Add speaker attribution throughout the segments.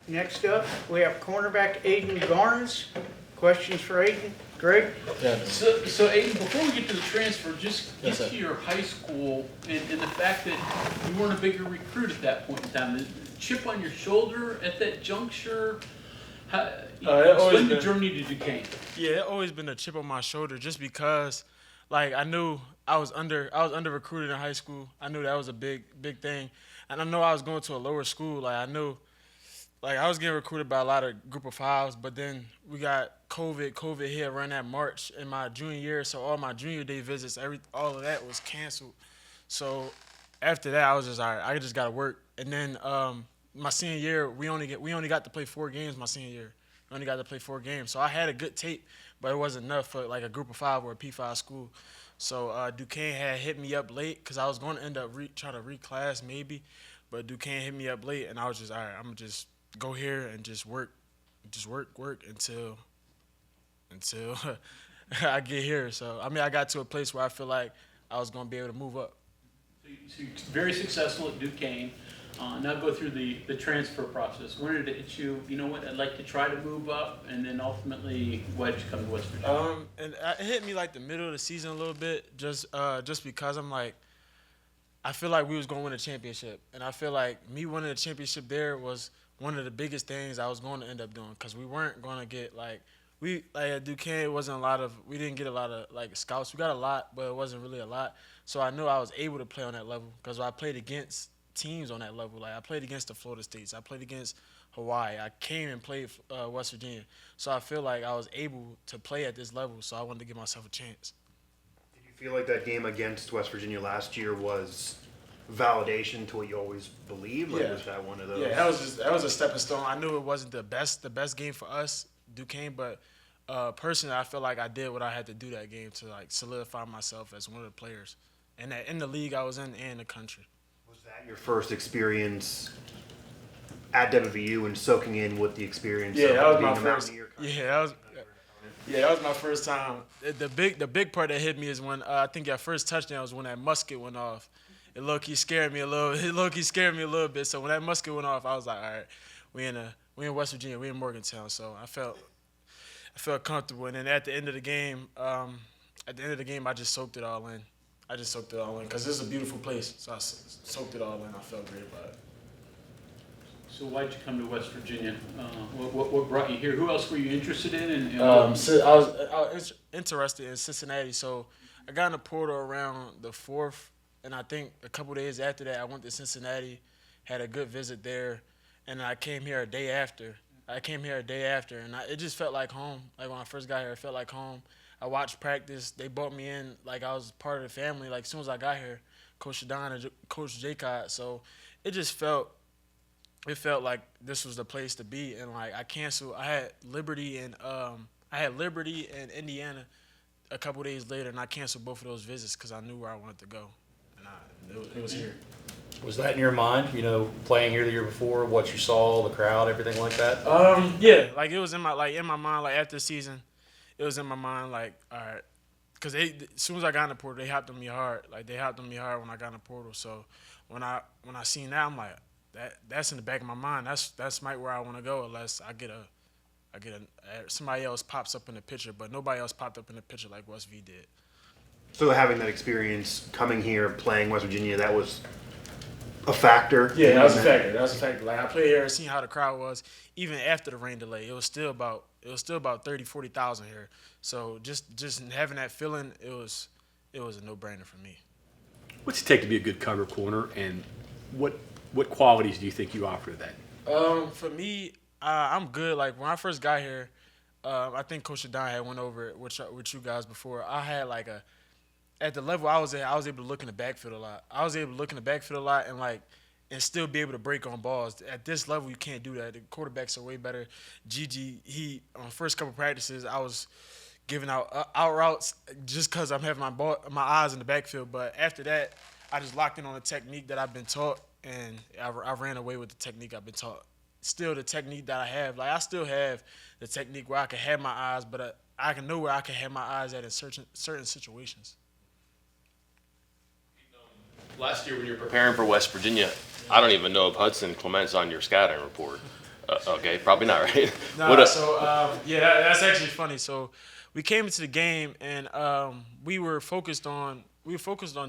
Speaker 1: Next up, we have cornerback Ayden Garnes. Questions for Ayden? Greg?
Speaker 2: Yeah.
Speaker 3: So Ayden, before we get to the transfer, just get
Speaker 2: Yes, sir.
Speaker 3: to your high school and the fact that you weren't a bigger recruit at that point in time. The chip on your shoulder at that juncture. Explain the journey to Duquesne.
Speaker 2: Yeah, it always been a chip on my shoulder just because, like, I knew I was under recruited in high school. I knew that was a big thing, and I know I was going to a lower school. Like I knew, like I was getting recruited by a lot of group of fives, but then we got COVID. COVID hit around that March in my junior year, so all my junior day visits, all of that was canceled. So after that, I was just all right. I just got to work, and then my senior year, we only got to play 4 games. My senior year, we only got to play 4 games. So I had a good tape, but it wasn't enough for like a group of 5 or a P5 school. So Duquesne had hit me up late because I was going to end up trying to reclass maybe, but Duquesne hit me up late, and I was just all right. I'm gonna just go here and just work until I get here. So I mean, I got to a place where I feel like I was gonna be able to move up.
Speaker 3: So you're very successful at Duquesne. Now go through the transfer process. When did it hit you? You know what? I'd like to try to move up, and then ultimately, why did you come to West Virginia?
Speaker 2: It hit me like the middle of the season a little bit, just because I'm like, I feel like we was gonna win a championship, and I feel like me winning a championship there was one of the biggest things I was going to end up doing, because we weren't gonna get at Duquesne, it wasn't we didn't get a lot of like scouts. We got a lot, but it wasn't really a lot. So I knew I was able to play on that level because I played against teams on that level. Like I played against the Florida States. I played against Hawaii. I came and played West Virginia. So I feel like I was able to play at this level. So I wanted to give myself a chance.
Speaker 4: Did you feel like that game against West Virginia last year was validation to what you always believed? Like, was that one of those?
Speaker 2: Yeah, that was a stepping stone. I knew it wasn't the best game for us, Duquesne, but personally, I feel like I did what I had to do that game to like solidify myself as one of the players, and that in the league I was in and the country.
Speaker 4: Was that your first experience at WVU and soaking in what the experience
Speaker 2: Yeah,
Speaker 4: of
Speaker 2: that was
Speaker 4: being
Speaker 2: my
Speaker 4: a
Speaker 2: first.
Speaker 4: Mountaineer
Speaker 2: That was my first time. The big part that hit me is when I think our first touchdown was when that musket went off. It low-key scared me a little. It low-key scared me a little bit. So when that musket went off, I was like, all right, we in West Virginia, we in Morgantown. So I felt comfortable. And then at the end of the game, I just soaked it all in. Because this is a beautiful place. So I soaked it all in. I felt great about it.
Speaker 3: So why'd you come to West Virginia? What brought you here? Who else were you interested in?
Speaker 2: So I was interested in Cincinnati. So I got in the portal around the 4th. And I think a couple days after that, I went to Cincinnati, had a good visit there, and I came here a day after. And it just felt like home. Like when I first got here, it felt like home. I watched practice. They brought me in like I was part of the family. Like as soon as I got here, Coach Ayden and Coach Jacot. So it felt like this was the place to be. And like I had Liberty and Indiana a couple days later, and I canceled both of those visits because I knew where I wanted to go. It was here.
Speaker 5: Was that in your mind, playing here the year before, what you saw, the crowd, everything like that?
Speaker 2: Yeah, like it was in my mind, like after the season, it was in my mind, like, all right, because as soon as I got in the portal, they hopped on me hard. Like they hopped on me hard when I got in the portal. So when I seen that, I'm like, that's in the back of my mind. That's might where I want to go unless I get somebody else pops up in the picture, but nobody else popped up in the picture like West V did.
Speaker 4: So having that experience, coming here, playing West Virginia, that was a factor?
Speaker 2: Yeah, that was a factor. Like I played here and seen how the crowd was. Even after the rain delay, it was still about 30,000, 40,000 here. So just having that feeling, it was a no-brainer for me.
Speaker 6: What's it take to be a good cover corner, and what qualities do you think you offer to that?
Speaker 2: For me, I'm good. Like when I first got here, I think Coach Ayden had went over it with you guys before. I had at the level I was at, I was able to look in the backfield a lot. And still be able to break on balls. At this level, you can't do that. The quarterbacks are way better. Gigi, on first couple practices, I was giving out routes just because I'm having my eyes in the backfield. But after that, I just locked in on the technique that I've been taught, and I ran away with the technique I've been taught. Still, the technique that I have, I still have the technique where I can have my eyes, but I can know where I can have my eyes at in certain situations.
Speaker 7: Last year when you were preparing for West Virginia, I don't even know if Hudson Clement's on your scouting report. Okay, probably not, right?
Speaker 2: No,
Speaker 7: What
Speaker 2: that's actually funny. So we came into the game and we were focused on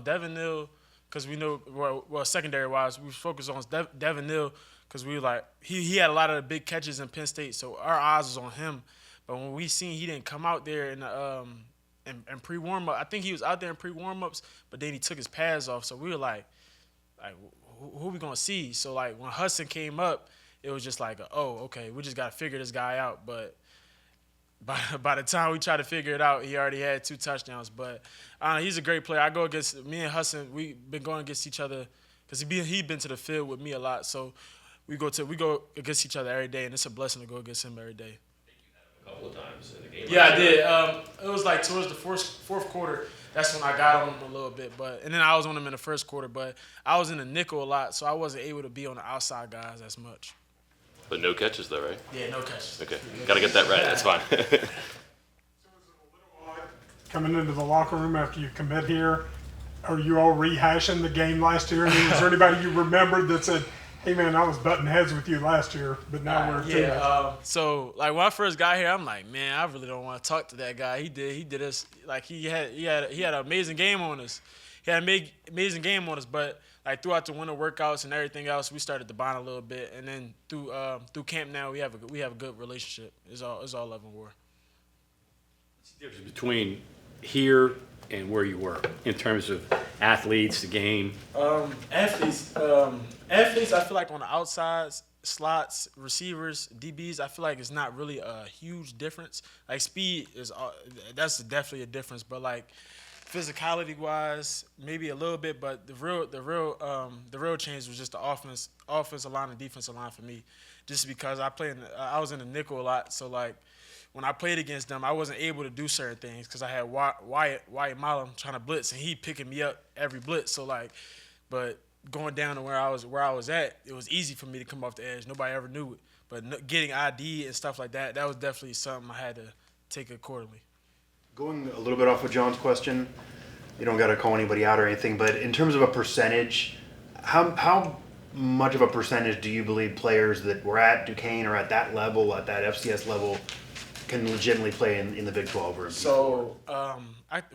Speaker 2: Devin Neal because we know well secondary wise we were focused on Devin Neal because we were like he had a lot of the big catches in Penn State, so our eyes was on him. But when we seen he didn't come out there in pre warm up, I think he was out there in pre warm ups, but then he took his pads off. So we were like who we gonna see? So like when Hudson came up, it was just like, oh, okay, we just gotta figure this guy out. But by the time we tried to figure it out, he already had 2 touchdowns. But he's a great player. I go against me and Hudson. We've been going against each other because he'd been to the field with me a lot. So we go against each other every day, and it's a blessing to go against him every day.
Speaker 7: A couple of times in the game.
Speaker 2: Yeah, I did. It was like towards the fourth quarter. That's when I got on him a little bit, and then I was on him in the first quarter. But I was in the nickel a lot, so I wasn't able to be on the outside guys as much.
Speaker 7: But no catches though, right?
Speaker 2: Yeah, no catches.
Speaker 7: Okay, gotta get that right. That's fine.
Speaker 8: Coming into the locker room after you commit here, are you all rehashing the game last year? I mean, is there anybody you remembered that said, hey man, I was butting heads with you last year, but now we're teammates?
Speaker 2: So like when I first got here, I'm like, man, I really don't want to talk to that guy. He did us like he had an amazing game on us. He had an amazing game on us, but like throughout the winter workouts and everything else, we started to bond a little bit, and then through camp now, we have a good relationship. It's all love and war.
Speaker 6: What's the difference between here and where you were in terms of athletes, the game?
Speaker 2: Athletes, I feel like on the outsides, slots, receivers, DBs, I feel like it's not really a huge difference. Like speed that's definitely a difference, but like physicality wise, maybe a little bit, but the real change was just the offensive line and defensive line for me, just because I was in the nickel a lot, so like when I played against them, I wasn't able to do certain things because I had Wyatt Milam trying to blitz and he picking me up every blitz. So like, but going down to where I was at, it was easy for me to come off the edge. Nobody ever knew it, but getting ID and stuff like that was definitely something I had to take accordingly.
Speaker 4: Going a little bit off of John's question, you don't got to call anybody out or anything, but in terms of a percentage, how much of a percentage do you believe players that were at Duquesne or at that level, at that FCS level, can legitimately play in the Big 12? Or
Speaker 2: so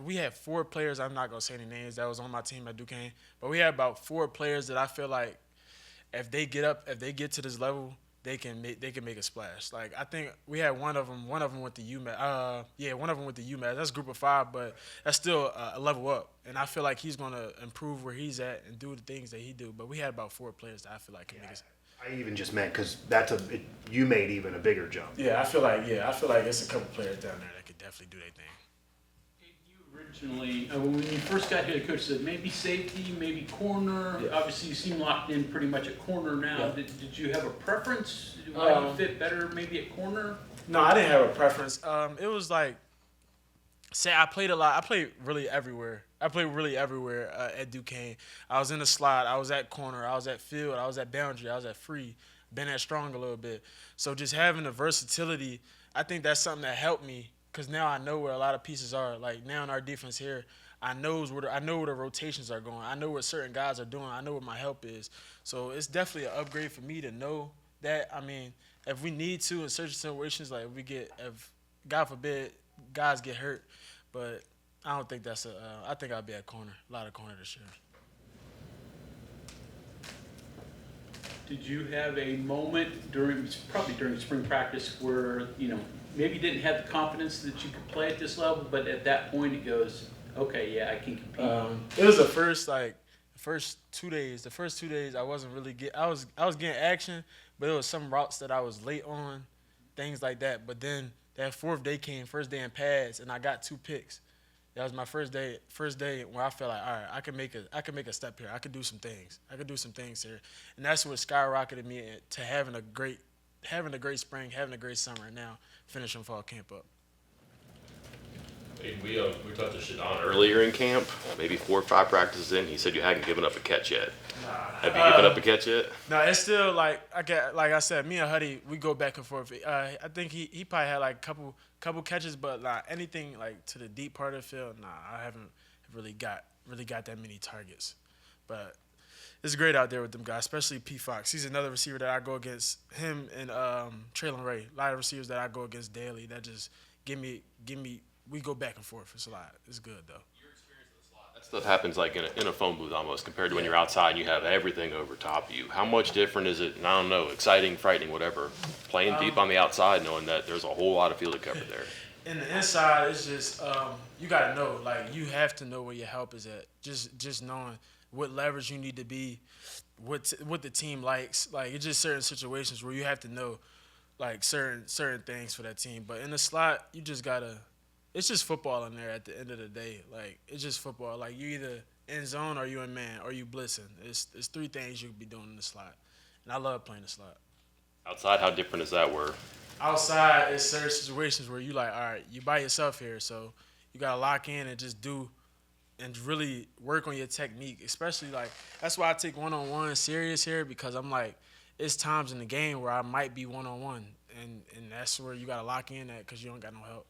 Speaker 2: we had 4 players, I'm not going to say any names, that was on my team at Duquesne, but we had about 4 players that I feel like if they get to this level, they can make a splash. Like I think we had one of them went to UMass. One of them went to UMass. That's group of 5, but that's still a level up. And I feel like he's gonna improve where he's at and do the things that he do. But we had about 4 players that I feel like can make it.
Speaker 4: I even just meant because you made even a bigger jump.
Speaker 2: Yeah, I feel like it's a couple players down there that could definitely do their thing.
Speaker 3: You originally, when you first got here, the coach said maybe safety, maybe corner.
Speaker 2: Yeah.
Speaker 3: Obviously, you seem locked in pretty much at corner now.
Speaker 2: Yeah.
Speaker 3: Did you have a preference? Why do you fit better maybe at corner?
Speaker 2: No, I didn't have a preference. It was like, say I played a lot. I played really everywhere. At Duquesne. I was in the slot. I was at corner. I was at field. I was at boundary. I was at free. Been at strong a little bit. So just having the versatility, I think that's something that helped me because now I know where a lot of pieces are. Like now in our defense here, I know where the rotations are going. I know what certain guys are doing. I know what my help is. So it's definitely an upgrade for me to know that. I mean, if we need to in certain situations, like if God forbid guys get hurt, but I don't think that's I think I'll be at corner, a lot of corner this year.
Speaker 3: Did you have a moment probably during spring practice where, maybe you didn't have the confidence that you could play at this level, but at that point it goes, okay, yeah, I can compete?
Speaker 2: It was the first 2 days. The first 2 days I wasn't really I was getting action, but it was some routes that I was late on, things like that. But then that 4th day came, first day in pads, and I got 2 picks. That was my first day where I felt like, all right, I can make a step here. I could do some things. Here, and that's what skyrocketed me to having a great spring, having a great summer, and now finishing fall camp up.
Speaker 7: We talked to Shadon earlier in camp, maybe 4 or 5 practices in. He said you hadn't given up a catch yet. Have you given up a catch yet?
Speaker 2: No, it's still like I said, me and Huddy, we go back and forth. I think he probably had like a couple catches, but like anything like to the deep part of the field, I haven't really got that many targets. But it's great out there with them guys, especially P. Fox. He's another receiver that I go against. Him and Traylon Ray. A lot of receivers that I go against daily. That just give me. We go back and forth. It's a lot. It's good though.
Speaker 7: That stuff happens like in a phone booth almost compared to when you're outside and you have everything over top of you. How much different is it? And I don't know, exciting, frightening, whatever. Playing deep on the outside, knowing that there's a whole lot of field to cover there.
Speaker 2: In the inside, it's just you gotta know. Like you have to know where your help is at. Just knowing what leverage you need to be, what the team likes. Like it's just certain situations where you have to know, like certain things for that team. But in the slot, you just gotta. It's just football in there at the end of the day. Like it's just football. Like you either in zone or you in man or you blitzing. It's three things you could be doing in the slot, and I love playing the slot.
Speaker 7: Outside, how different is that where
Speaker 2: Outside, it's certain situations where you like, all right, you by yourself here, so you gotta lock in and just do and really work on your technique. Especially like that's why I take one-on-one serious here because I'm like, it's times in the game where I might be one-on-one, and that's where you gotta lock in at because you don't got no help.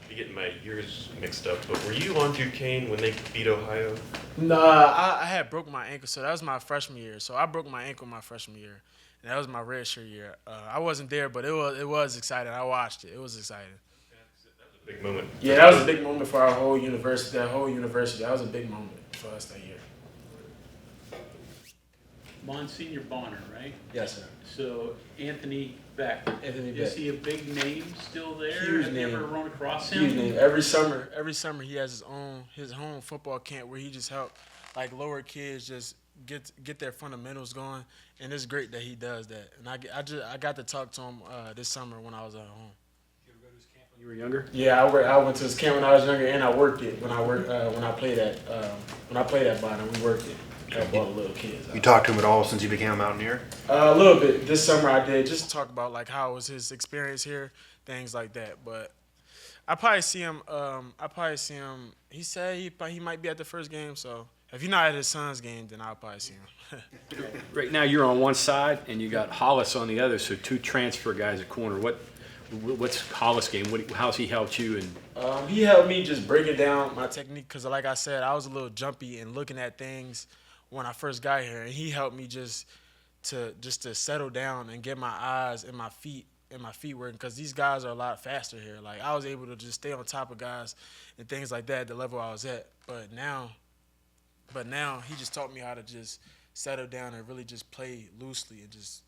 Speaker 9: Be getting my years mixed up, but were you on Duquesne when they beat Ohio?
Speaker 2: Nah, I had broke my ankle, so that was my freshman year. So I broke my ankle my freshman year, and that was my redshirt year. I wasn't there, but it was exciting. I watched it. It was exciting.
Speaker 9: That was a big moment.
Speaker 2: Yeah, that was a big moment for our whole university. That was a big moment for us that year.
Speaker 3: Monsignor Bonner, right?
Speaker 2: Yes, sir.
Speaker 3: So Anthony Beck.
Speaker 2: Anthony
Speaker 3: Is
Speaker 2: Beck.
Speaker 3: he a big name still there?
Speaker 2: Huge
Speaker 3: Have you
Speaker 2: name.
Speaker 3: ever run across him?
Speaker 2: Huge name. Every summer he has his home football camp where he just help like lower kids just get their fundamentals going, and it's great that he does that. And I got to talk to him this summer when I was at home.
Speaker 6: Did you ever go to his camp when you were younger?
Speaker 2: Yeah, I went to his camp when I was younger, and I worked it when I played at Bottom. We worked it. Help all the little kids out.
Speaker 4: You talked to him at all since you became a Mountaineer?
Speaker 2: A little bit. This summer I did, just to talk about like how was his experience here, things like that. But I probably see him. He said he might be at the first game. So if you're not at his son's game, then I'll probably see him.
Speaker 6: Right now you're on one side and you got Hollis on the other, so two transfer guys at corner. What's Hollis' game? How's he helped you? And
Speaker 2: He helped me just breaking down my technique because, like I said, I was a little jumpy and looking at things when I first got here, and he helped me just to settle down and get my eyes and my feet working because these guys are a lot faster here. Like I was able to just stay on top of guys and things like that at the level I was at. But now he just taught me how to just settle down and really just play loosely and just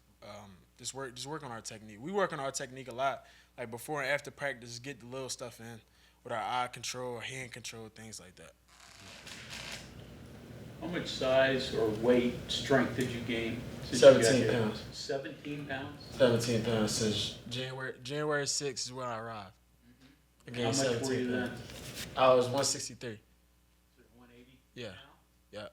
Speaker 2: work on our technique. We work on our technique a lot, like before and after practice, get the little stuff in with our eye control, hand control, things like that.
Speaker 3: How much size or weight, strength did you gain? Since you got
Speaker 2: 17
Speaker 3: here?
Speaker 2: pounds.
Speaker 3: 17 pounds?
Speaker 2: 17 pounds since January 6th is when I arrived. I
Speaker 3: How
Speaker 2: gained
Speaker 3: much
Speaker 2: 17
Speaker 3: were you then?
Speaker 2: pounds. I was 163.
Speaker 3: 180?
Speaker 2: Yeah. Yeah.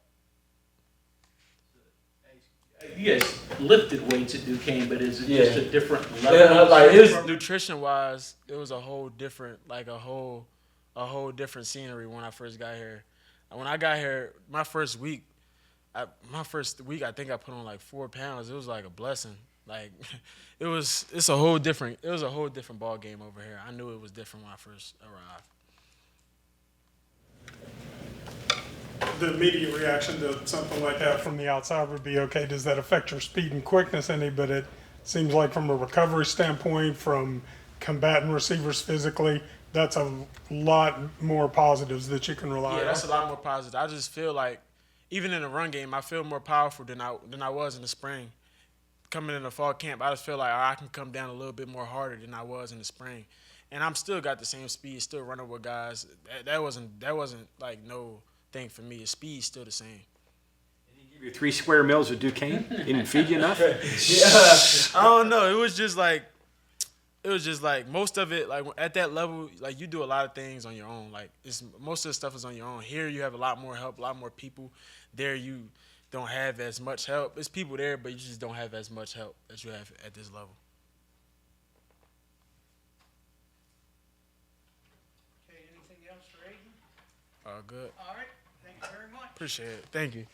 Speaker 3: You guys lifted weights at Duquesne, but is it just
Speaker 2: Yeah.
Speaker 3: a different level?
Speaker 2: Yeah,
Speaker 3: of
Speaker 2: like his
Speaker 3: strength?
Speaker 2: nutrition wise, it was a whole different, like a whole different scenery when I first got here. When I got here, my first week, I think I put on like 4 pounds. It was like a blessing. Like it's a whole different ball game over here. I knew it was different when I first arrived.
Speaker 8: The immediate reaction to something like that from the outside would be, okay, does that affect your speed and quickness any? But it seems like from a recovery standpoint, from combating receivers physically, that's a lot more positives that you can rely on.
Speaker 2: Yeah, that's a lot more positive. I just feel like even in the run game, I feel more powerful than I was in the spring. Coming in the fall camp, I just feel like I can come down a little bit more harder than I was in the spring, and I'm still got the same speed, still running with guys. That wasn't like no thing for me. The speed's still the same.
Speaker 6: give you 3 square meals of Duquesne? He didn't feed you enough?
Speaker 2: Yeah, I don't know. It was just like most of it, like at that level, like you do a lot of things on your own. Like most of the stuff is on your own. Here you have a lot more help, a lot more people. There you don't have as much help. There's people there, but you just don't have as much help as you have at this level.
Speaker 1: Okay, anything else for Ayden?
Speaker 2: Good.
Speaker 1: All right, thank you very much.
Speaker 2: Appreciate it. Thank you.